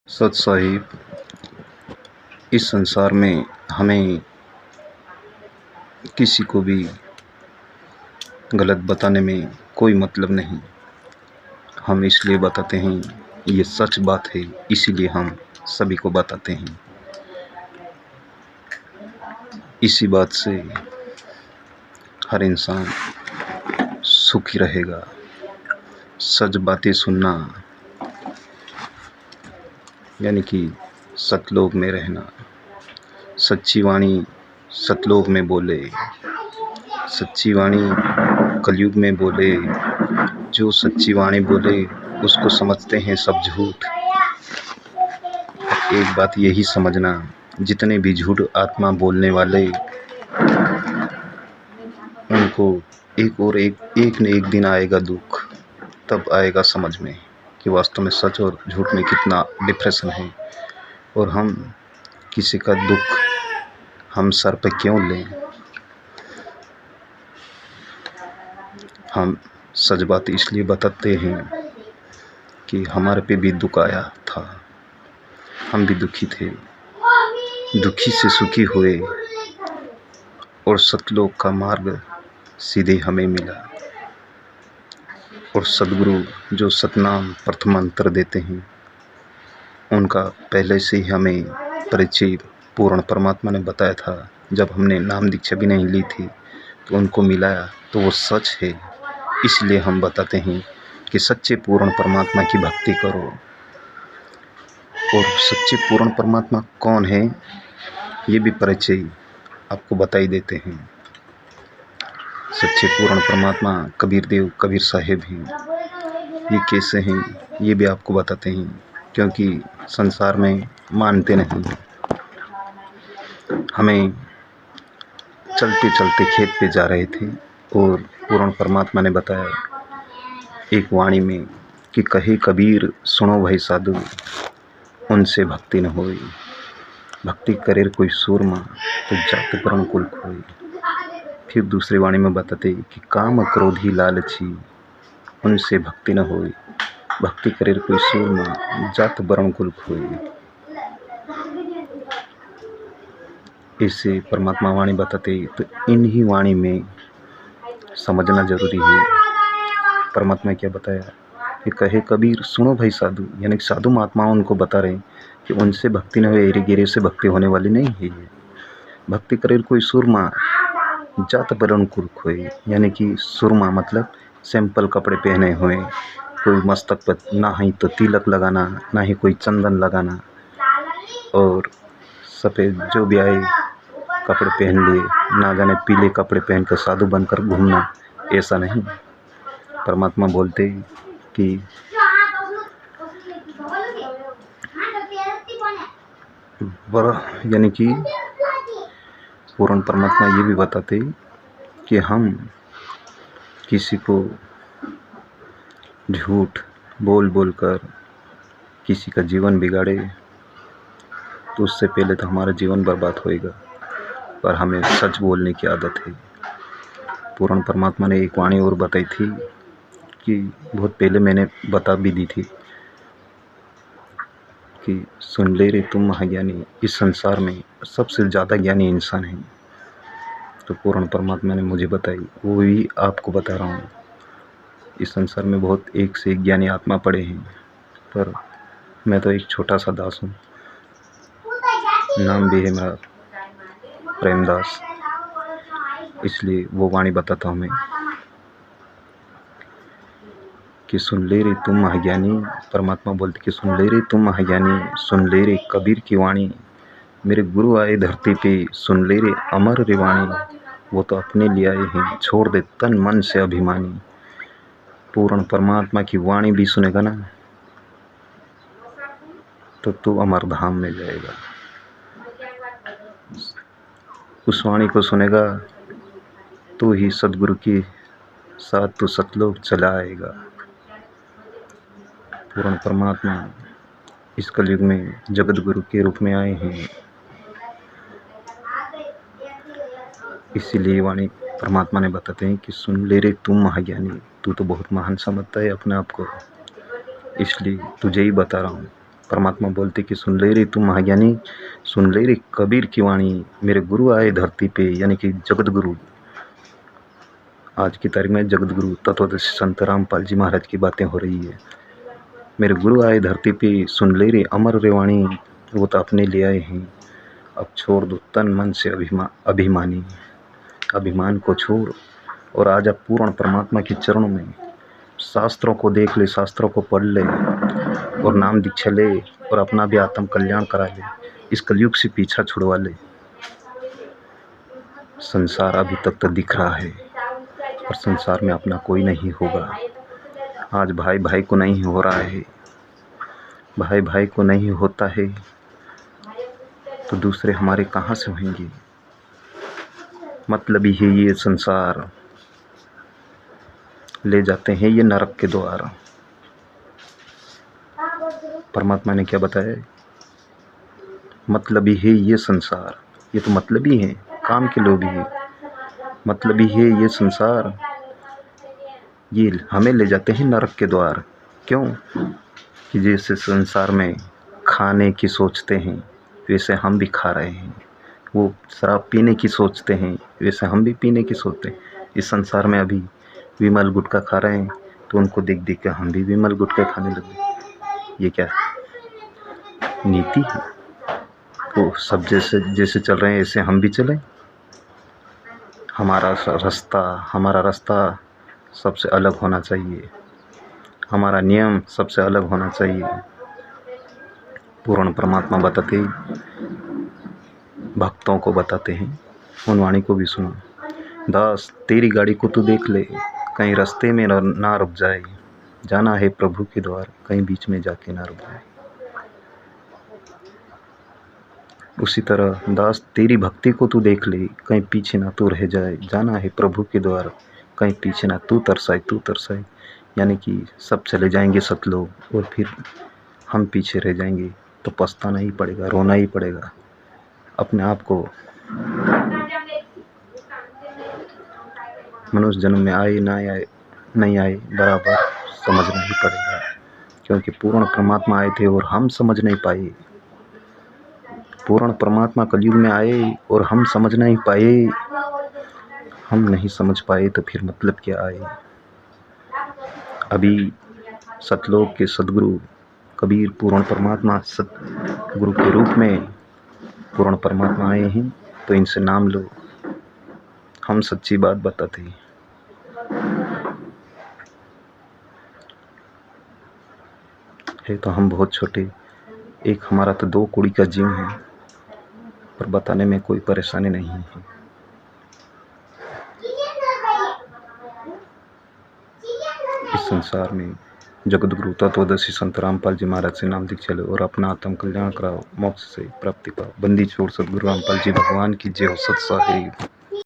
सच साहिब, इस संसार में हमें किसी को भी गलत बताने में कोई मतलब नहीं। हम इसलिए बताते हैं, ये सच बात है, इसीलिए हम सभी को बताते हैं। इसी बात से हर इंसान सुखी रहेगा। सच बातें सुनना यानी कि सतलोक में रहना। सच्ची वाणी सतलोक में बोले, सच्ची वाणी कलयुग में बोले। जो सच्ची वाणी बोले उसको समझते हैं सब झूठ। एक बात यही समझना, जितने भी झूठ आत्मा बोलने वाले, उनको एक न एक दिन आएगा दुख। तब आएगा समझ में कि वास्तव में सच और झूठ में कितना डिफरेंस है। और हम किसी का दुख हम सर पे क्यों लें। हम सच बात इसलिए बताते हैं कि हमारे पे भी दुख आया था, हम भी दुखी थे, दुखी से सुखी हुए और सतलोक का मार्ग सीधे हमें मिला। और सद्गुरु जो सतनाम प्रथम मंत्र देते हैं, उनका पहले से ही हमें परिचय पूर्ण परमात्मा ने बताया था। जब हमने नाम दीक्षा भी नहीं ली थी तो उनको मिलाया, तो वो सच है। इसलिए हम बताते हैं कि सच्चे पूर्ण परमात्मा की भक्ति करो। और सच्चे पूर्ण परमात्मा कौन है, ये भी परिचय आपको बता ही देते हैं। सच्चे पूर्ण परमात्मा कबीर देव कबीर साहिब हैं। ये कैसे हैं, ये भी आपको बताते हैं, क्योंकि संसार में मानते नहीं। हमें चलते चलते खेत पे जा रहे थे और पूर्ण परमात्मा ने बताया एक वाणी में कि कहे कबीर सुनो भाई साधु, उनसे भक्ति न होई। भक्ति करे कोई सूरमा, तो जात वर्ण कुल खोई। फिर दूसरी वाणी में बताते कि काम क्रोधी लालची, उनसे भक्ति न होई। भक्ति करे कोई सूरमा, जात वर्ण कुल खोई। इसे परमात्मा वाणी बताते, तो इन्हीं वाणी में समझना जरूरी है। परमात्मा क्या बताया कि कहे कबीर सुनो भाई साधु, यानी कि साधु महात्मा उनको बता रहे हैं कि उनसे भक्ति न हो, एरे गिरे से भक्ति होने वाली नहीं है ये। भक्ति करे कोई सुरमा, जात वर्ण कुल खोए, यानी कि सुरमा मतलब सिंपल कपड़े पहने हुए, कोई मस्तक पर ना ही तो तिलक लगाना, ना ही कोई चंदन लगाना, और सफ़ेद जो भी आए कपड़े पहन लिए, ना जाने पीले कपड़े पहनकर साधु बनकर घूमना, ऐसा नहीं। परमात्मा बोलते कि यानी कि पूर्ण परमात्मा ये भी बताते कि हम किसी को झूठ बोल बोल कर किसी का जीवन बिगाड़े, तो उससे पहले तो हमारा जीवन बर्बाद होएगा। पर हमें सच बोलने की आदत है। पूर्ण परमात्मा ने एक वाणी और बताई थी कि बहुत पहले मैंने बता भी दी थी कि सुन ले रे तुम महाज्ञानी, इस संसार में सबसे ज़्यादा ज्ञानी इंसान है। तो पूर्ण परमात्मा ने मुझे बताई, वो भी आपको बता रहा हूँ। इस संसार में बहुत एक से एक ज्ञानी आत्मा पड़े हैं, पर मैं तो एक छोटा सा दास हूँ। नाम भी है मेरा प्रेमदास, इसलिए वो वाणी बताता हूँ मैं कि सुन ले रे तुम महाज्ञानी। परमात्मा बोलते कि सुन ले रे तुम महाज्ञानी, सुन ले रे कबीर की वाणी। मेरे गुरु आए धरती पे, सुन ले रे अमर रे वाणी। वो तो अपने लिए आए हैं, छोड़ दे तन मन से अभिमानी। पूर्ण परमात्मा की वाणी भी सुनेगा ना, तो तू अमर धाम में जाएगा। उस वाणी को सुनेगा तो ही सदगुरु के साथ तो सतलोक चला आएगा। पूर्ण परमात्मा इस कलयुग में जगत गुरु के रूप में आए हैं। इसीलिए वाणी परमात्मा ने बताते हैं कि सुन ले रे तुम महाज्ञानी। तू तो बहुत महान समझता है अपने आप को, इसलिए तुझे ही बता रहा हूँ परमात्मा बोलते कि सुन ले रे तू महाज्ञानी, सुन ले रे कबीर की वाणी, मेरे गुरु आए धरती पे, यानी कि जगत गुरु। आज की तारीख में जगत गुरु तत्वदर्शी संत रामपाल जी महाराज की बातें हो रही है। मेरे गुरु आए धरती पे, सुन ले रे अमर रे वाणी, वो तो अपने ले आए हैं, अब छोड़ दो तन मन से अभिमानी। अभिमान को छोड़ और आजा पूर्ण परमात्मा के चरणों में। शास्त्रों को देख ले, शास्त्रों को पढ़ ले और नाम दीक्षा ले और अपना भी आत्म कल्याण करा ले। इस कलयुग से पीछा छुड़वा ले। संसार अभी तक तो दिख रहा है और संसार में अपना कोई नहीं होगा। आज भाई भाई को नहीं हो रहा है, भाई भाई को नहीं होता है तो दूसरे हमारे कहाँ से होंगे। मतलब ही है ये संसार, ले जाते हैं ये नरक के द्वार। परमात्मा ने क्या बताया, मतलब ही है ये संसार। ये तो मतलब ही है, काम के लोग ही, मतलब ही है ये संसार, ये हमें ले जाते हैं नरक के द्वार। क्यों कि जैसे संसार में खाने की सोचते हैं वैसे हम भी खा रहे हैं, वो शराब पीने की सोचते हैं वैसे हम भी पीने की सोचते हैं। इस संसार में अभी विमल गुटखा खा रहे हैं तो उनको देख देख कर हम भी विमल गुटखा खाने लगे। ये क्या नीति है? वो सब जैसे चल रहे हैं ऐसे हम भी चलें। हमारा रास्ता सबसे अलग होना चाहिए, हमारा नियम सबसे अलग होना चाहिए। पूर्ण परमात्मा बताते, भक्तों को बताते हैं, उन वाणी को भी सुनो। दास तेरी गाड़ी को तू देख ले, कहीं रास्ते में ना रुक जाए, जाना है प्रभु के द्वार, कहीं बीच में जाके ना रुक जाए। उसी तरह दास तेरी भक्ति को तू देख ले, कहीं पीछे ना तू रह जाए, जाना है प्रभु के द्वार, कहीं पीछे ना तू तरसाए। यानी कि सब चले जाएंगे सतलोक और फिर हम पीछे रह जाएंगे तो पछताना ही पड़ेगा, रोना ही पड़ेगा। अपने आप को मनुष्य जन्म में आए नहीं आए बराबर समझना ही पड़ेगा, क्योंकि पूर्ण परमात्मा आए थे और हम समझ नहीं पाए। पूर्ण परमात्मा कलयुग में आए और हम समझ नहीं पाए। हम नहीं समझ पाए तो फिर मतलब क्या आए। अभी सतलोक के सदगुरु कबीर पूर्ण परमात्मा सतगुरु के रूप में पूर्ण परमात्मा आए हैं, तो इनसे नाम लो। हम सच्ची बात बताते हैं। है तो हम बहुत छोटे, एक हमारा तो 2 कौड़ी का जीव है, पर बताने में कोई परेशानी नहीं है। इस संसार में जगत गुरु तत्वदर्शी संत रामपाल जी महाराज से नाम दीक्षा लो और अपना आत्म कल्याण कराओ, मोक्ष से प्राप्ति पाओ। बंदी छोड़ सतगुरु रामपाल जी भगवान की जय हो। सत साहिब।